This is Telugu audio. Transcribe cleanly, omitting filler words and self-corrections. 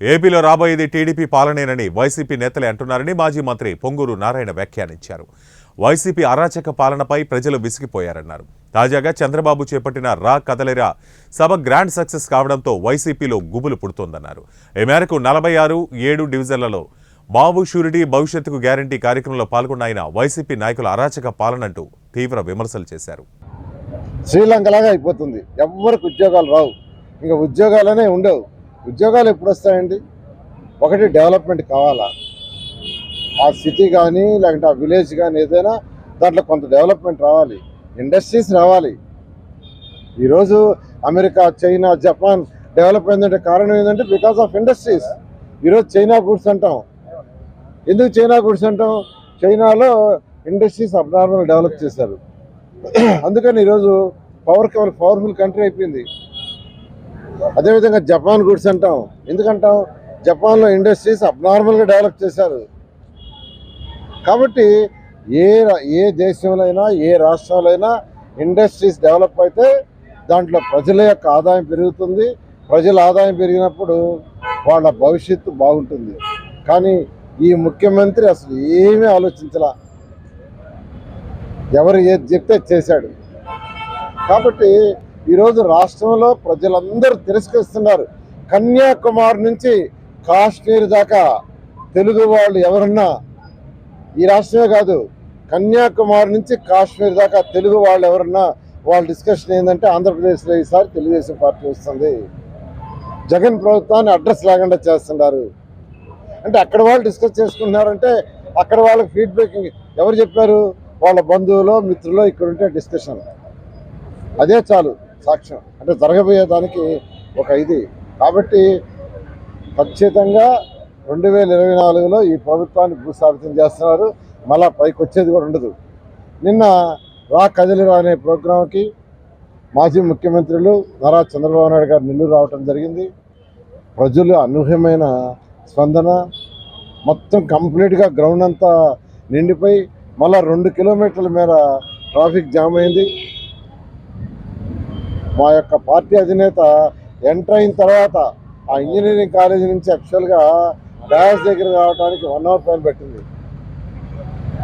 ఏపీలో రాబోయేది టీడీపీ పాలనేనని వైసీపీ నేతలే అంటున్నారని మాజీ మంత్రి పొంగూరు నారాయణ వ్యాఖ్యానించారు. వైసీపీ అరాచక పాలనపై ప్రజలు విసిగిపోయారన్నారు. తాజాగా చంద్రబాబు చేపట్టిన రా కదలిరా సభ గ్రాండ్ సక్సెస్ కావడంతో వైసీపీలో గుబులు పుడుతోందన్నారు. ఈ మేరకు 46-7 డివిజన్లలో బాబు షూరిటీ భవిష్యత్తుకు గ్యారంటీ కార్యక్రమంలో పాల్గొన్న ఆయన వైసీపీ నాయకుల అరాచక పాలనంటూ తీవ్ర విమర్శలు చేశారు. శ్రీలంకలాగా అయిపోతుంది, ఎవరికి ఉద్యోగాలు రావు, ఇంకా ఉద్యోగాలనే ఉండవు. ఉద్యోగాలు ఎప్పుడు వస్తాయండి? ఒకటి డెవలప్మెంట్ కావాలా, ఆ సిటీ కానీ లేకుంటే ఆ విలేజ్ కానీ ఏదైనా దాంట్లో కొంత డెవలప్మెంట్ రావాలి, ఇండస్ట్రీస్ రావాలి. ఈరోజు అమెరికా, చైనా, జపాన్ డెవలప్ అయిందంటే కారణం ఏంటంటే బికాస్ ఆఫ్ ఇండస్ట్రీస్. ఈరోజు చైనా గూడ్స్ అంటాం. ఎందుకు చైనా గూడ్స్ అంటాం? చైనాలో ఇండస్ట్రీస్ అబ్నార్మల్ డెవలప్ చేశారు. అందుకని ఈరోజు పవర్ఫుల్ కంట్రీ అయిపోయింది. అదేవిధంగా జపాన్ గూడ్స్ అంటాం. ఎందుకంటాం? జపాన్లో ఇండస్ట్రీస్ అబ్నార్మల్గా డెవలప్ చేశారు. కాబట్టి ఏ దేశంలో అయినా ఏ రాష్ట్రంలో అయినా ఇండస్ట్రీస్ డెవలప్ అయితే దాంట్లో ప్రజల యొక్క ఆదాయం పెరుగుతుంది. ప్రజల ఆదాయం పెరిగినప్పుడు వాళ్ళ భవిష్యత్తు బాగుంటుంది. కానీ ఈ ముఖ్యమంత్రి అసలు ఏమీ ఆలోచించలా, ఎవరు ఏది చెప్తే చేశాడు. కాబట్టి ఈరోజు రాష్ట్రంలో ప్రజలందరూ తిరస్కరిస్తున్నారు. కన్యాకుమారి నుంచి కాశ్మీర్ దాకా తెలుగు వాళ్ళు ఎవరున్నా, ఈ రాష్ట్రమే కాదు, కన్యాకుమారి నుంచి కాశ్మీర్ దాకా తెలుగు వాళ్ళు ఎవరున్నా వాళ్ళ డిస్కషన్ ఏంటంటే ఆంధ్రప్రదేశ్లో ఈసారి తెలుగుదేశం పార్టీ వస్తుంది, జగన్ ప్రభుత్వాన్ని అడ్రస్ లేకుండా చేస్తున్నారు అంటే అక్కడ వాళ్ళు డిస్కస్ చేసుకుంటున్నారంటే అక్కడ వాళ్ళకి ఫీడ్బ్యాక్ ఎవరు చెప్పారు? వాళ్ళ బంధువులో మిత్రులో ఇక్కడ ఉంటే డిస్కషన్, అదే చాలు సాక్ష్యం. అంటే జరగబోయేదానికి ఒక ఇది. కాబట్టి ఖచ్చితంగా 2024లో ఈ ప్రభుత్వాన్ని భూస్థాపితం చేస్తున్నారు. మళ్ళా పైకి వచ్చేది కూడా ఉండదు. నిన్న రా కదిలిరా అనే ప్రోగ్రాంకి మాజీ ముఖ్యమంత్రులు నారా చంద్రబాబు నాయుడు గారు నెల్లూరు రావటం జరిగింది. ప్రజలు అనూహ్యమైన స్పందన, మొత్తం కంప్లీట్గా గ్రౌండ్ అంతా నిండిపోయి మళ్ళా 2 కిలోమీటర్ల మేర ట్రాఫిక్ జామ్ అయింది. మా యొక్క పార్టీ అధినేత ఎంటర్ అయిన తర్వాత ఆ ఇంజనీరింగ్ కాలేజీ నుంచి యాక్చువల్గా డాష్ దగ్గర రావడానికి 1 అవర్ టైం పెట్టింది.